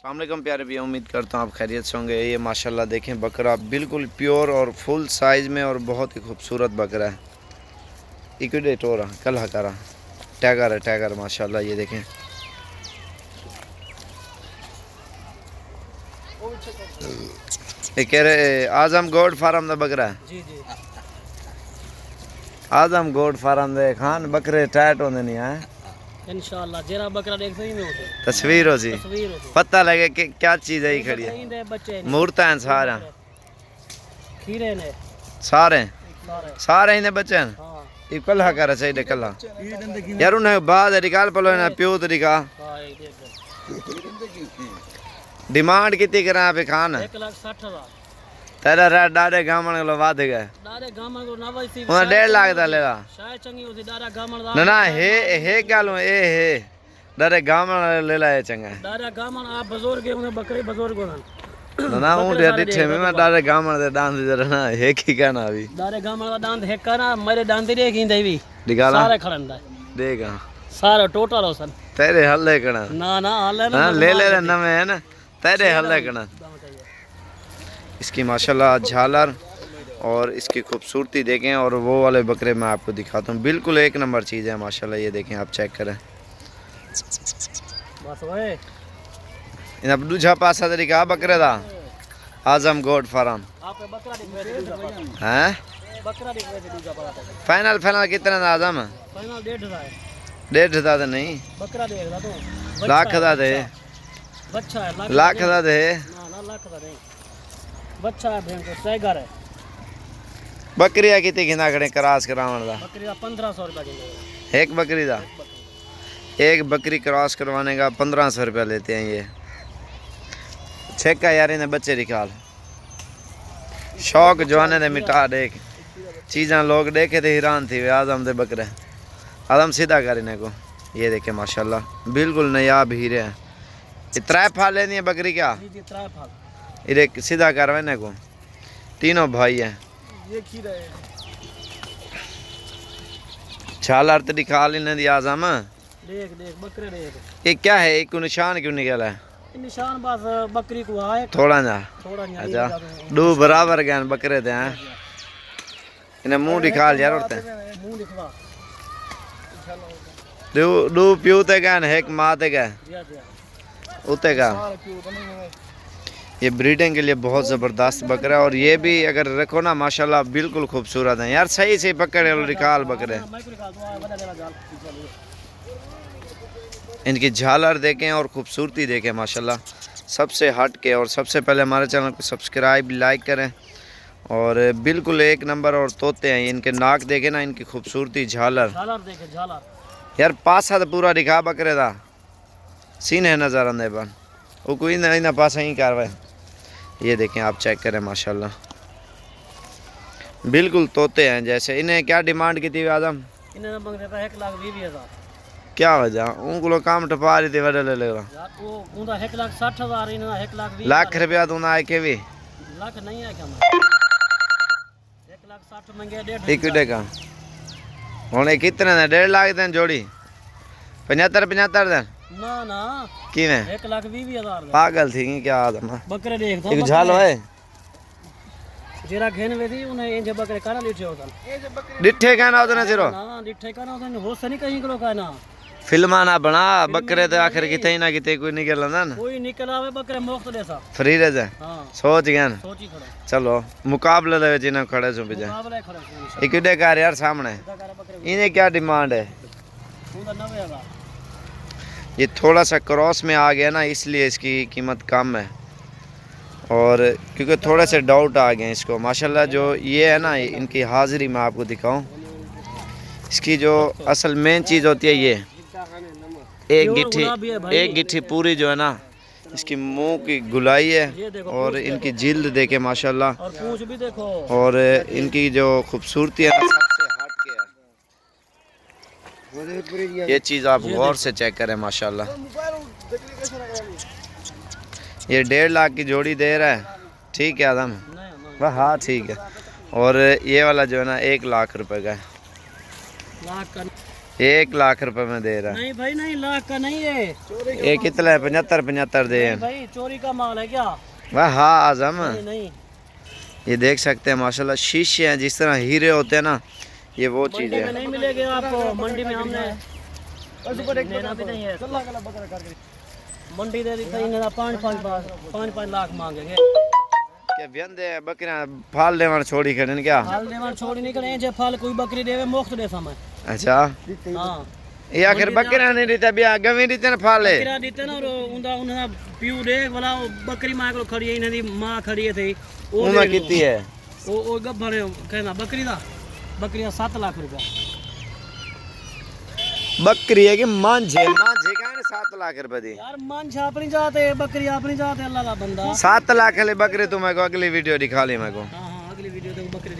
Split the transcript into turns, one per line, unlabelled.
अस्सलामुअलैकुम प्यारे भी, उम्मीद करता हूँ आप खैरियत से होंगे। ये माशाल्लाह देखें बकरा बिल्कुल प्योर और फुल साइज़ में और बहुत ही खूबसूरत बकरा है। इक्विडेटोरा कल हकारा टैगर है, टैगर माशाल्लाह। ये देखें ये कह रहे आजम गोड फार्म का बकरा है।
जी जी
आजम गोड फार्म दे खान बकरे टाइट होंगे नहीं है।
इंशाल्लाह जेरा बकरा देख सही में होते
तस्वीर हो सी
तस्वीर होते
पता लगे कि क्या चीज़ है। खड़ी है
इंदे बच्चे
मूर्ता है सारा
खीरे ने
सारे
सारे
सारे इन्हें बच्चे हैं।
हां
ये कल्हा कर चाहिए कल्हा यार उन्हें बाद निकाल पलो ना प्यो तरीका
हां ये देख
डिमांड कितनी करा पे खान
1,60,000
तेरा रेट डारे गामन को वाद गए
दारे गामन को ना वैसी
उन्हें 1.5 लाख दा लेगा
शायद चंगी होती दारा गामन
ना ना हे गालो हे डारे गामन ले ला चंगा
दारा गामन आप बुजुर्ग उन्हें बकरे बुजुर्ग होना
ना ना हूं डिठे में मैं डारे गामन दे डांस जरा ना हे की कहना अभी
दारे गामन का दांत है करा मेरे दांत रे की देवी
निकाला
सारे खड़ंदा
देगा
सारे टोटल होसन
तेरे हल्ले कना
ना ना हाले
हां ले ले नवे है ना तेरे हल्ले कना। इसकी माशाल्लाह झालर और इसकी खूबसूरती देखें और वो वाले बकरे मैं आपको दिखाता हूँ। बिल्कुल एक नंबर चीज़ है माशाल्लाह। ये देखें आप चेक करें
बस ओए
इन अब दूसरा पासा तरीका बकरे दा आजम गोड फार्म
आप बकरा दिख
हैं
बकरा दिख रहे थे दूसरा पड़ा
फाइनल फाइनल कितना दा आजम
फाइनल 1.5 है
1.5 दा तो नहीं
बकरा देख रहा तो
लाख दा दे
बच्चा है
लाख दा दे
ना ना लाख का नहीं बच्चा है भेड़ को सैगर है
बकरिया कितनी गिना खड़े क्रॉस करावन दा
बकरी का 1500 रुपया किलो
एक बकरी दा एक बकरी क्रॉस करवाने का 1500 रुपया लेते हैं। ये छेका यार इन्हें बच्चे निकाल शौक जवाने ने मिटा देख चीज़ा लोग देखे थे हैरान थी वे आदम दे बकरे आदम सीधा कर इन्हें को। ये देखे माशाल्लाह बिल्कुल नायाब हीरे हैं। ये 3 फाल लेनी है बकरी क्या
जी जी 3 फाल
इरे सीधा करवा इन्हें को तीनों भाई हैं।
ये खीरा है
छाल अर्थ निकाल इन्हें दिया आजम
देख देख बकरे देख
ये क्या है एक निशान क्यों निकला है
निशान बस बकरी को आए
थोड़ा ना
थोड़ा नहीं
अच्छा दो बराबर गए बकरे थे हैं इन्हें मुंह निकाल यार उठते
मुंह दिखवा
दो दो प्यू ते गए एक माँ ते गए
दिया दिया
उते का। ये ब्रीडिंग के लिए बहुत ज़बरदस्त बकरा है और ये भी अगर रखो ना माशाल्लाह बिल्कुल खूबसूरत है यार। सही से पकड़े और निकाल बकरे इनकी झालर देखें और खूबसूरती देखें माशाल्लाह सबसे हट के। और सबसे पहले हमारे चैनल को सब्सक्राइब लाइक करें और बिल्कुल एक नंबर और तोते हैं। इनके नाक देखें ना इनकी खूबसूरती झालर
देखे झालर
यार पासा तो पूरा दिखा बकरे दा सीन है नज़र आने पर वो कोई नहीं ना पासा ही कार्रवाई। ये देखें आप चेक करें माशाल्लाह बिल्कुल तोते हैं जैसे। इन्हें क्या डिमांड की थी आदम
इन्हें मांग देता 1,20,000
क्या वजह उनको काम टपा रही थी वडे ले लेगा
यार वो उनका 1,60,000 इन्हें 1,20,000
लाख रुपया तो ना आए के भी
लाख नहीं है क्या 1,60,000 मंगे 1.5
एक का होने कितने ने 1.5 लाख दें जोड़ी 75 दें
ना ना
कि
1,20,000
पागल थी क्या आदम
बकरे देख दो
एक झाल है
जेरा घेन वे थी उन्हें इंजे बकरे काना लिखे होता
डिठे कहना होता ना सिरो
ना डिठे काना होता हो सनी कहीं किलो का ना
फिल्मा ना बना बकरे तो आखिर किथे ही ना किथे कोई निकल ना
कोई निकल आवे बकरे मुफ्त देसा
फ्री रह जाए
हां
सोच गया
सोची खड़ा
चलो मुकाबले ले जिन्हें खड़े सो बिजा
मुकाबले खड़ा
एक कार यार सामने इन्हें क्या डिमांड है
उनका 90,000
ये थोड़ा सा क्रॉस में आ गया ना इसलिए इसकी कीमत कम है। और क्योंकि थोड़े से डाउट आ गए इसको माशाल्लाह। जो ये है ना इनकी हाजिरी मैं आपको दिखाऊं इसकी जो असल मेन चीज़ होती है ये एक गिट्ठी पूरी जो है ना इसकी मुंह की गुलाई है और इनकी जिल्द देखे माशाल्लाह
और पूंछ भी देखो
और इनकी जो खूबसूरती है ना सबसे हट के है। ये चीज़ आप गौर से चेक करें माशाल्लाह। ये 1.5 लाख की जोड़ी दे रहा है ठीक है आदम वाह हाँ ठीक है। और ये वाला जो है ना 1 लाख रुपए का है। 1 लाख रुपए में दे रहा है।
नहीं भाई नहीं, लाख का नहीं है।
ये कितना है? 75 दे।
नहीं भाई चोरी का माल है क्या?
वाह हाँ आजम,
नहीं नहीं,
ये देख सकते हैं माशाल्लाह शीशे हैं, जिस तरह हीरे होते हैं ना, ये वो चीज़
मंडी में
है।
नहीं मिलेगी आपको। मंडी में हमने लेना भी नहीं है। मंडी दे दी सही, 5 लाख मांगेंगे।
क्या व्यंदे बकरियां फाल लेवन छोड़ी खड़े क्या?
फाल देवा छोड़ी नहीं करे, जे फाल कोई बकरी देवे मुफ्त दे समय।
अच्छा,
हाँ
ये आखिर बकरियां नहीं देते, बिया गवी देते ना फाले।
बकरा देते ना, और उनदा उनदा प्यू देख वाला बकरी मां को खड़ी है, इन्हां दी मां खड़ी है थी
उन्हें कितनी है?
ओ गब्बड़ कहना बकरी दा, बकरियां 7 लाख रुपया।
बकरी है कि मांझे का है 7 लाख रुपए दी।
यार मन अपनी जात है, बकरी अपनी जात है, अल्लाह दा बंदा।
7 लाख वाली बकरी तो मेरे को अगली वीडियो दिखा ली मेरे को।
हाँ हाँ, अगली वीडियो तो बकरी